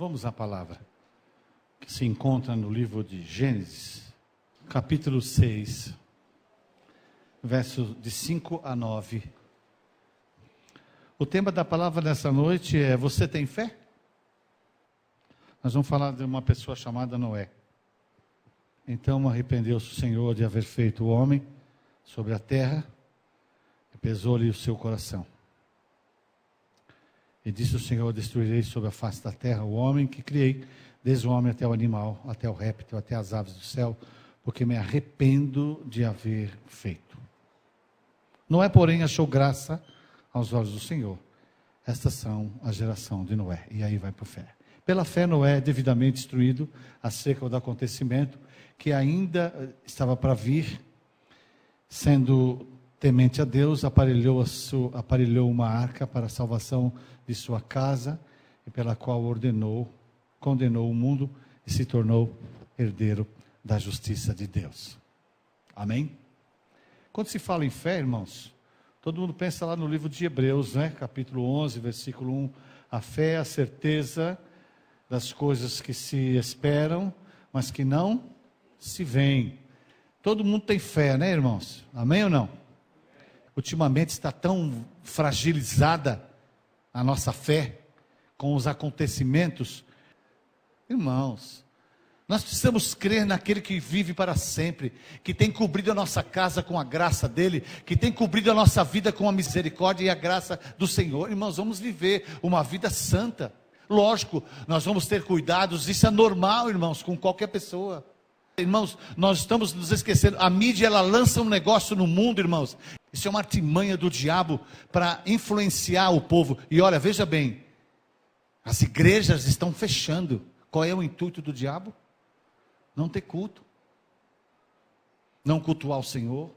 Vamos à palavra que se encontra no livro de Gênesis, capítulo 6, versos de 5 a 9. O tema da palavra nessa noite é: você tem fé? Nós vamos falar de uma pessoa chamada Noé. Então arrependeu-se o Senhor de haver feito o homem sobre a terra, e pesou-lhe o seu coração. E disse o Senhor: destruirei sobre a face da terra o homem que criei, desde o homem até o animal, até o réptil, até as aves do céu, porque me arrependo de haver feito. Noé, porém, achou graça aos olhos do Senhor. Estas são a geração de Noé. E aí vai para a fé. Pela fé, Noé é devidamente instruído acerca do acontecimento que ainda estava para vir, sendo temente a Deus, aparelhou uma arca para a salvação de sua casa, e pela qual condenou o mundo e se tornou herdeiro da justiça de Deus. Amém? Quando se fala em fé, irmãos, todo mundo pensa lá no livro de Hebreus, né? Capítulo 11, versículo 1. A fé é a certeza das coisas que se esperam, mas que não se veem. Todo mundo tem fé, né, irmãos? Amém ou não? Ultimamente está tão fragilizada a nossa fé com os acontecimentos. Irmãos, nós precisamos crer naquele que vive para sempre, que tem cobrido a nossa casa com a graça dele, que tem cobrido a nossa vida com a misericórdia e a graça do Senhor. Irmãos, vamos viver uma vida santa. Lógico, nós vamos ter cuidados, isso é normal, irmãos, com qualquer pessoa. Irmãos, nós estamos nos esquecendo, a mídia ela lança um negócio no mundo, irmãos. Isso é uma artimanha do diabo para influenciar o povo. E olha, veja bem, as igrejas estão fechando. Qual é o intuito do diabo? Não ter culto, não cultuar o Senhor,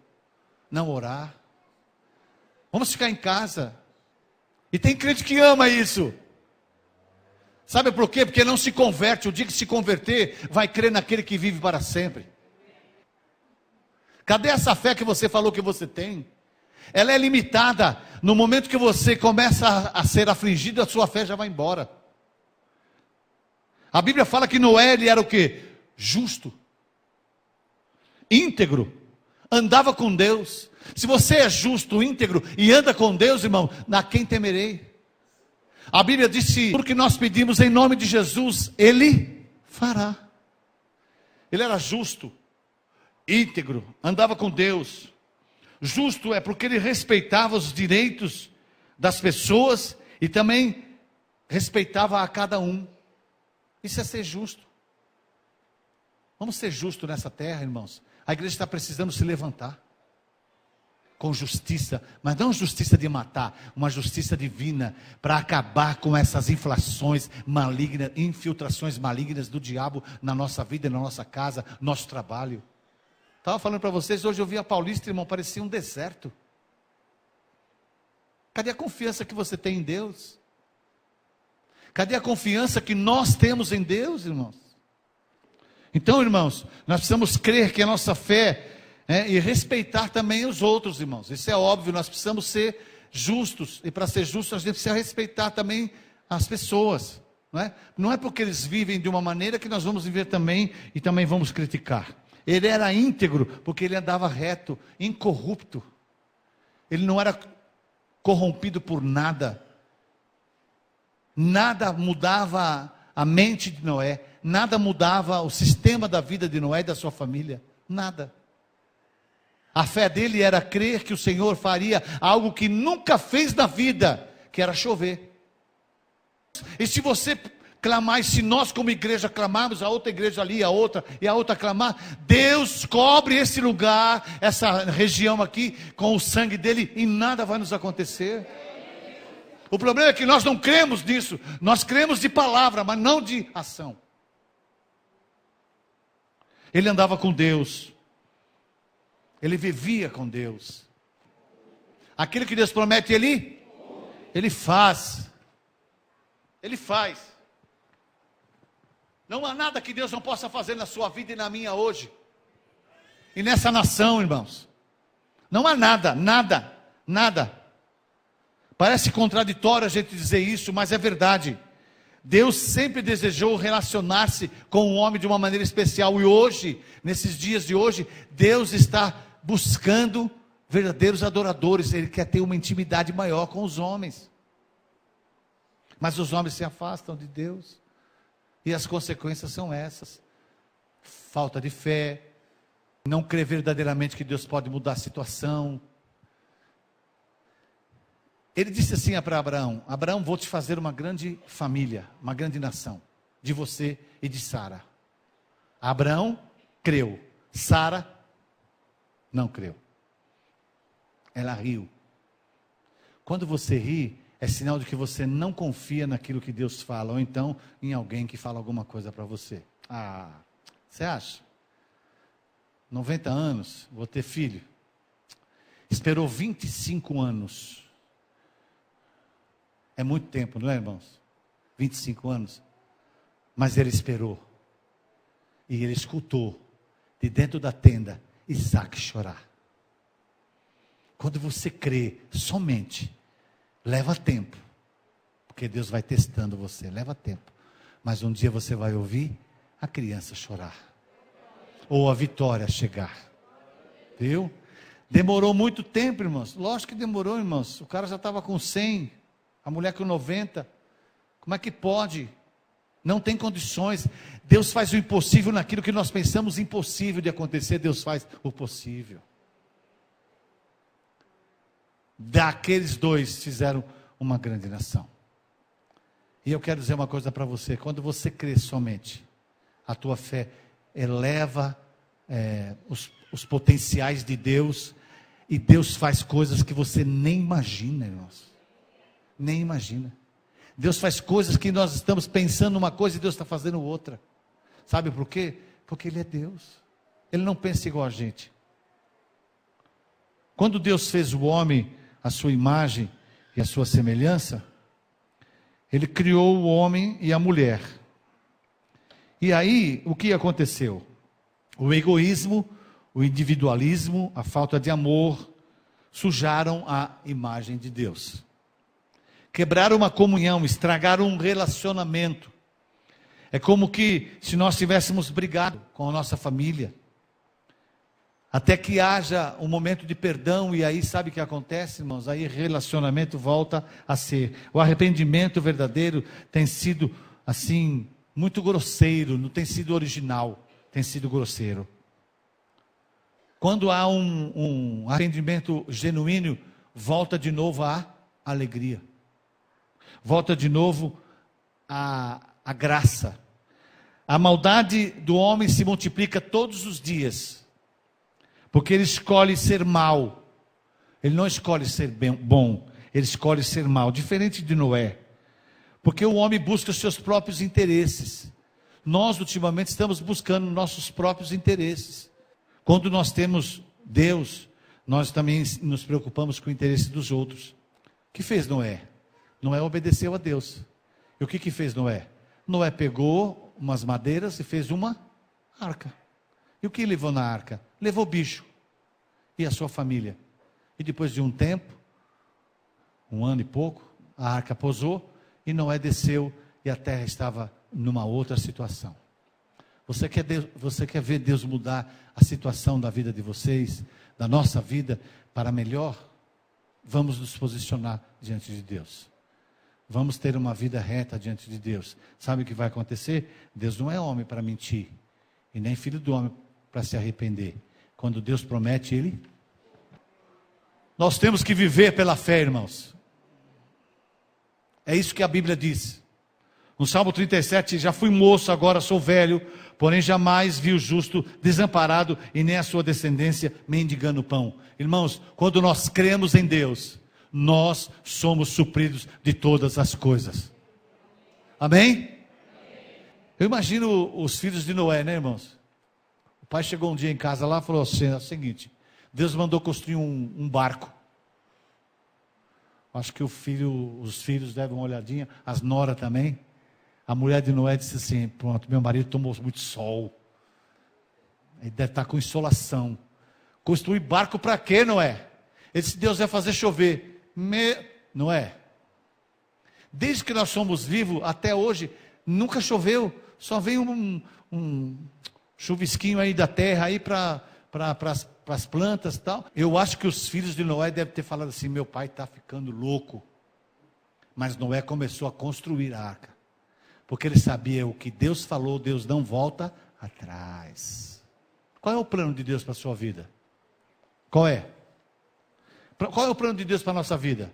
não orar. Vamos ficar em casa. E tem crente que ama isso. Sabe por quê? Porque não se converte. O dia que se converter, vai crer naquele que vive para sempre. Cadê essa fé que você falou que você tem? Ela é limitada. No momento que você começa a ser afligido, a sua fé já vai embora. A Bíblia fala que Noé, ele era o quê? Justo, íntegro, andava com Deus. Se você é justo, íntegro e anda com Deus, irmão, a quem temerei? A Bíblia disse: tudo que nós pedimos em nome de Jesus, Ele fará. Ele era justo, íntegro, andava com Deus. Justo é porque ele respeitava os direitos das pessoas e também respeitava a cada um. Isso é ser justo. Vamos ser justos nessa terra, irmãos. A igreja está precisando se levantar com justiça, mas não justiça de matar, uma justiça divina, para acabar com essas inflações malignas, infiltrações malignas do diabo na nossa vida, na nossa casa, nosso trabalho. Estava falando para vocês, hoje eu vi a Paulista, irmão, parecia um deserto. Cadê a confiança que você tem em Deus? Cadê a confiança que nós temos em Deus, irmãos? Então, irmãos, nós precisamos crer que a nossa fé e respeitar também os outros, irmãos. Isso é óbvio, nós precisamos ser justos. E para ser justos, a gente precisa respeitar também as pessoas. Não é porque eles vivem de uma maneira que nós vamos viver também e também vamos criticar. Ele era íntegro porque ele andava reto, incorrupto. Ele não era corrompido por nada. Nada mudava a mente de Noé. Nada mudava o sistema da vida de Noé e da sua família. Nada. A fé dele era crer que o Senhor faria algo que nunca fez na vida, que era chover. E se você clamar, e se nós como igreja clamarmos, a outra igreja ali, a outra e a outra clamar, Deus cobre esse lugar, essa região aqui, com o sangue dele, e nada vai nos acontecer. O problema é que nós não cremos nisso. Nós cremos de palavra, mas não de ação. Ele andava com Deus. Ele vivia com Deus. Aquilo que Deus promete, Ele faz. Ele faz. Não há nada que Deus não possa fazer na sua vida e na minha hoje. E nessa nação, irmãos. Não há nada, nada, nada. Parece contraditório a gente dizer isso, mas é verdade. Deus sempre desejou relacionar-se com o homem de uma maneira especial. E hoje, nesses dias de hoje, Deus está buscando verdadeiros adoradores. Ele quer ter uma intimidade maior com os homens. Mas os homens se afastam de Deus. E as consequências são essas: falta de fé, não crer verdadeiramente que Deus pode mudar a situação. Ele disse assim para Abraão: Abraão, vou te fazer uma grande família, uma grande nação, de você e de Sara. Abraão creu, Sara não creu. Ela riu. Quando você ri, é sinal de que você não confia naquilo que Deus fala, ou então em alguém que fala alguma coisa para você. Você acha? 90 anos, vou ter filho. Esperou 25 anos. É muito tempo, não é, irmãos? 25 anos. Mas ele esperou. E ele escutou, de dentro da tenda, Isaac chorar. Quando você crê somente, leva tempo. Porque Deus vai testando você, leva tempo. Mas um dia você vai ouvir a criança chorar. Ou a vitória chegar. Viu? Demorou muito tempo, irmãos. Lógico que demorou, irmãos. O cara já estava com 100, a mulher com 90. Como é que pode? Não tem condições. Deus faz o impossível naquilo que nós pensamos impossível de acontecer. Deus faz o possível. Daqueles dois fizeram uma grande nação. E eu quero dizer uma coisa para você: quando você crê somente, a tua fé eleva os potenciais de Deus, e Deus faz coisas que você nem imagina, irmãos. Nem imagina. Deus faz coisas que nós estamos pensando uma coisa e Deus está fazendo outra. Sabe por quê? Porque Ele é Deus. Ele não pensa igual a gente. Quando Deus fez o homem à sua imagem e à sua semelhança, Ele criou o homem e a mulher. E aí, o que aconteceu? O egoísmo, o individualismo, a falta de amor, sujaram a imagem de Deus. Quebraram uma comunhão, estragaram um relacionamento. É como que se nós tivéssemos brigado com a nossa família. Até que haja um momento de perdão, e aí sabe o que acontece, irmãos? Aí relacionamento volta a ser. O arrependimento verdadeiro tem sido, assim, muito grosseiro, não tem sido original, tem sido grosseiro. Quando há um arrependimento genuíno, volta de novo a alegria. Volta de novo a graça. A maldade do homem se multiplica todos os dias, porque ele escolhe ser mau. Ele não escolhe ser bom, ele escolhe ser mau, diferente de Noé. Porque o homem busca os seus próprios interesses. Nós, ultimamente, estamos buscando nossos próprios interesses. Quando nós temos Deus, nós também nos preocupamos com o interesse dos outros. O que fez Noé? Noé obedeceu a Deus. E o que fez Noé? Noé pegou umas madeiras e fez uma arca. E o que levou na arca? Levou bicho e a sua família. E depois de um tempo, 1 ano e pouco, a arca pousou e Noé desceu e a terra estava numa outra situação. Você quer ver Deus mudar a situação da vida de vocês, da nossa vida, para melhor? Vamos nos posicionar diante de Deus. Vamos ter uma vida reta diante de Deus. Sabe o que vai acontecer? Deus não é homem para mentir, e nem filho do homem para se arrepender. Quando Deus promete, Ele... Nós temos que viver pela fé, irmãos. É isso que a Bíblia diz. No Salmo 37, já fui moço, agora sou velho, porém jamais vi o justo desamparado e nem a sua descendência mendigando pão. Irmãos, quando nós cremos em Deus, nós somos supridos de todas as coisas. Amém? Eu imagino os filhos de Noé, né, irmãos? O pai chegou um dia em casa lá e falou assim, é o seguinte: Deus mandou construir um barco. Acho que os filhos devem uma olhadinha, as noras também. A mulher de Noé disse assim: pronto, meu marido tomou muito sol. Ele deve estar com insolação. Construir barco para quê, Noé? Ele disse: Deus vai fazer chover. Noé, Desde que nós somos vivos até hoje, nunca choveu. Só vem um chuvisquinho aí da terra aí para as plantas e tal. Eu acho que os filhos de Noé devem ter falado assim: meu pai está ficando louco. Mas Noé começou a construir a arca, porque ele sabia o que Deus falou, Deus não volta atrás. Qual é o plano de Deus para a sua vida? Qual é? Qual é o plano de Deus para a nossa vida?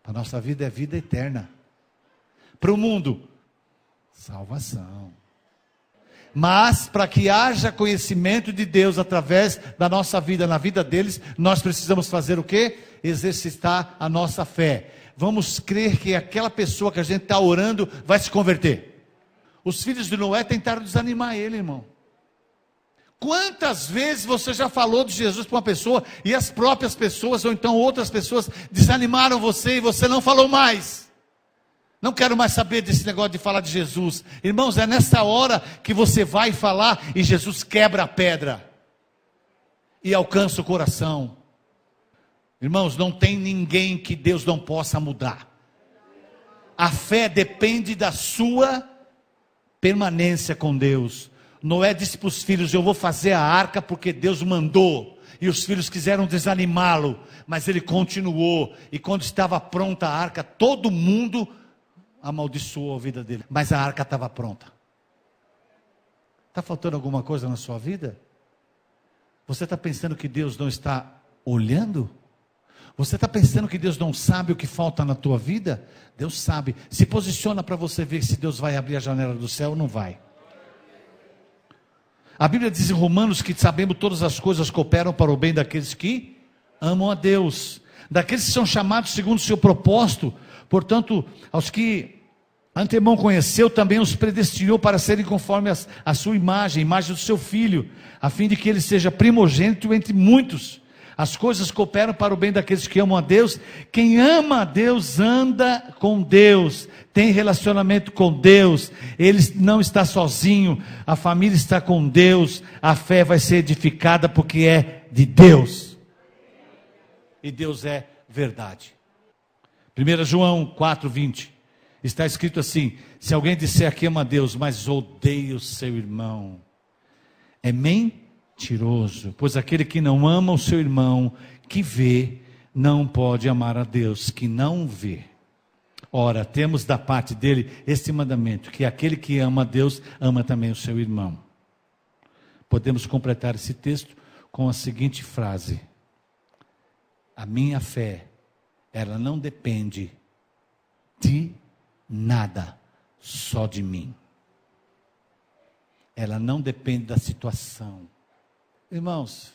Para a nossa vida é vida eterna. Para o mundo, salvação. Mas para que haja conhecimento de Deus através da nossa vida, na vida deles, nós precisamos fazer o quê? Exercitar a nossa fé. Vamos crer que aquela pessoa que a gente está orando vai se converter. Os filhos de Noé tentaram desanimar ele, irmão. Quantas vezes você já falou de Jesus para uma pessoa e as próprias pessoas, ou então outras pessoas, desanimaram você e você não falou mais? Não quero mais saber desse negócio de falar de Jesus. Irmãos, é nessa hora que você vai falar e Jesus quebra a pedra e alcança o coração. Irmãos, não tem ninguém que Deus não possa mudar. A fé depende da sua permanência com Deus. Noé disse para os filhos: eu vou fazer a arca porque Deus mandou. E os filhos quiseram desanimá-lo, mas ele continuou. E quando estava pronta a arca, todo mundo amaldiçoou a vida dele. Mas a arca estava pronta. Está faltando alguma coisa na sua vida? Você está pensando que Deus não está olhando? Você está pensando que Deus não sabe o que falta na tua vida? Deus sabe. Se posiciona para você ver se Deus vai abrir a janela do céu ou não vai. A Bíblia diz em Romanos que sabemos todas as coisas cooperam para o bem daqueles que amam a Deus, daqueles que são chamados segundo o seu propósito. Portanto, aos que antemão conheceu, também os predestinou para serem conforme a sua imagem, a imagem do seu Filho, a fim de que ele seja primogênito entre muitos. As coisas cooperam para o bem daqueles que amam a Deus. Quem ama a Deus anda com Deus, tem relacionamento com Deus, ele não está sozinho, a família está com Deus, a fé vai ser edificada porque é de Deus, e Deus é verdade. 1 João 4:20, está escrito assim: se alguém disser que ama a Deus, mas odeia o seu irmão, é mentiroso, pois aquele que não ama o seu irmão, que vê, não pode amar a Deus, que não vê. Ora, temos da parte dele este mandamento, que aquele que ama a Deus, ama também o seu irmão. Podemos completar esse texto com a seguinte frase: a minha fé, ela não depende de nada, só de mim. Ela não depende da situação. Irmãos,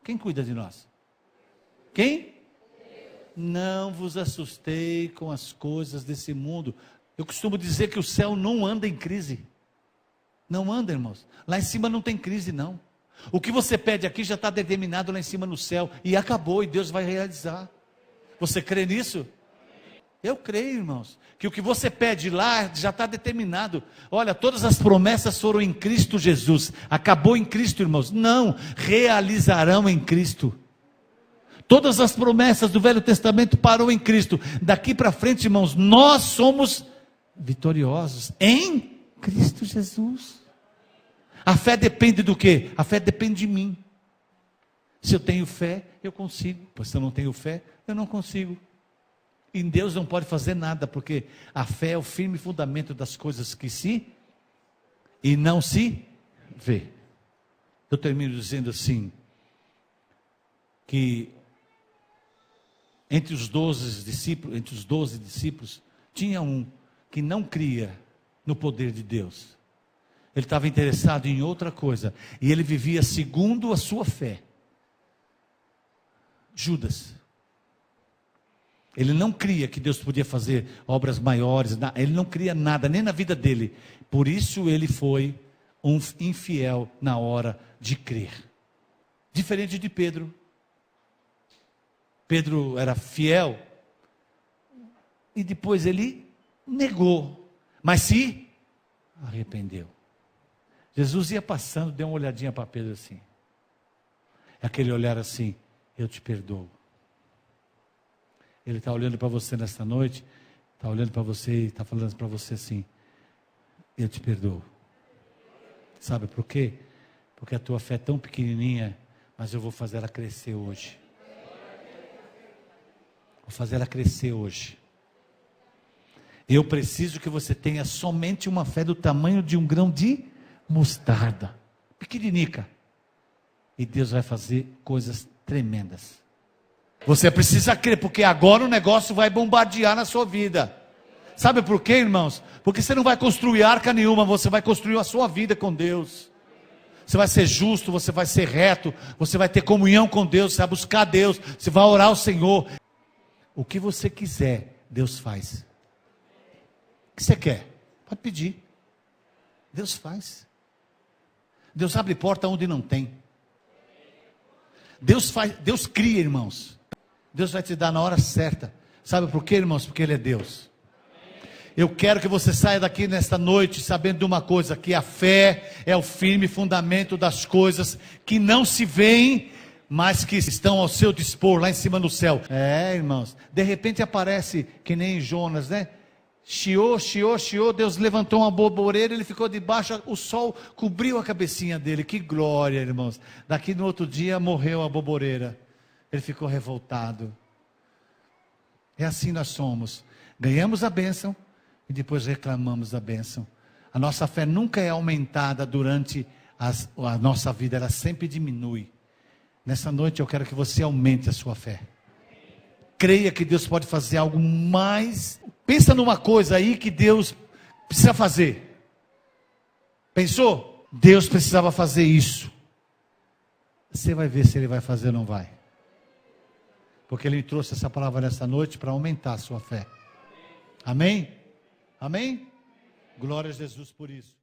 quem cuida de nós? Quem? Não vos assustei com as coisas desse mundo. Eu costumo dizer que o céu não anda em crise. Não anda, irmãos. Lá em cima não tem crise, não. O que você pede aqui já está determinado lá em cima no céu. E acabou, e Deus vai realizar. Você crê nisso? Eu creio, irmãos, que o que você pede lá já está determinado. Olha, todas as promessas foram em Cristo Jesus. Acabou em Cristo, irmãos. Não, realizarão em Cristo. Todas as promessas do Velho Testamento parou em Cristo. Daqui para frente, irmãos, nós somos vitoriosos em Cristo Jesus. A fé depende do quê? A fé depende de mim. Se eu tenho fé, eu consigo. Pois se eu não tenho fé, eu não consigo. E Deus não pode fazer nada, porque a fé é o firme fundamento das coisas que se e não se vê. Eu termino dizendo assim, que entre os 12 discípulos, tinha um que não cria no poder de Deus. Ele estava interessado em outra coisa, e ele vivia segundo a sua fé. Judas. Ele não cria que Deus podia fazer obras maiores, ele não cria nada, nem na vida dele. Por isso ele foi um infiel na hora de crer. Diferente de Pedro. Pedro era fiel, e depois ele negou, mas se arrependeu. Jesus ia passando, deu uma olhadinha para Pedro assim, aquele olhar assim: eu te perdoo. Ele está olhando para você nesta noite, está olhando para você e está falando para você assim: eu te perdoo. Sabe por quê? Porque a tua fé é tão pequenininha, mas eu vou fazer ela crescer hoje. Vou fazer ela crescer hoje. Eu preciso que você tenha somente uma fé do tamanho de um grão de mostarda, pequeninica. E Deus vai fazer coisas tremendas. Você precisa crer, porque agora o negócio vai bombardear na sua vida. Sabe por quê, irmãos? Porque você não vai construir arca nenhuma, você vai construir a sua vida com Deus. Você vai ser justo, você vai ser reto, você vai ter comunhão com Deus, você vai buscar Deus, você vai orar ao Senhor. O que você quiser, Deus faz. O que você quer? Pode pedir. Deus faz. Deus abre porta onde não tem. Deus faz, Deus cria, irmãos. Deus vai te dar na hora certa. Sabe por quê, irmãos? Porque Ele é Deus. Eu quero que você saia daqui nesta noite sabendo de uma coisa, que a fé é o firme fundamento das coisas que não se veem, mas que estão ao seu dispor, lá em cima no céu. Irmãos, de repente aparece, que nem Jonas, né? Chiou, Deus levantou uma borboleira, ele ficou debaixo, o sol cobriu a cabecinha dele. Que glória, irmãos. Daqui no outro dia morreu a borboleira. Ele ficou revoltado. É assim nós somos. Ganhamos a bênção e depois reclamamos da bênção. A nossa fé nunca é aumentada durante a nossa vida, ela sempre diminui. Nessa noite eu quero que você aumente a sua fé. Creia que Deus pode fazer algo mais. Pensa numa coisa aí que Deus precisa fazer. Pensou? Deus precisava fazer isso. Você vai ver se Ele vai fazer ou não vai. Porque Ele me trouxe essa palavra nessa noite para aumentar a sua fé. Amém? Amém? Glória a Jesus por isso.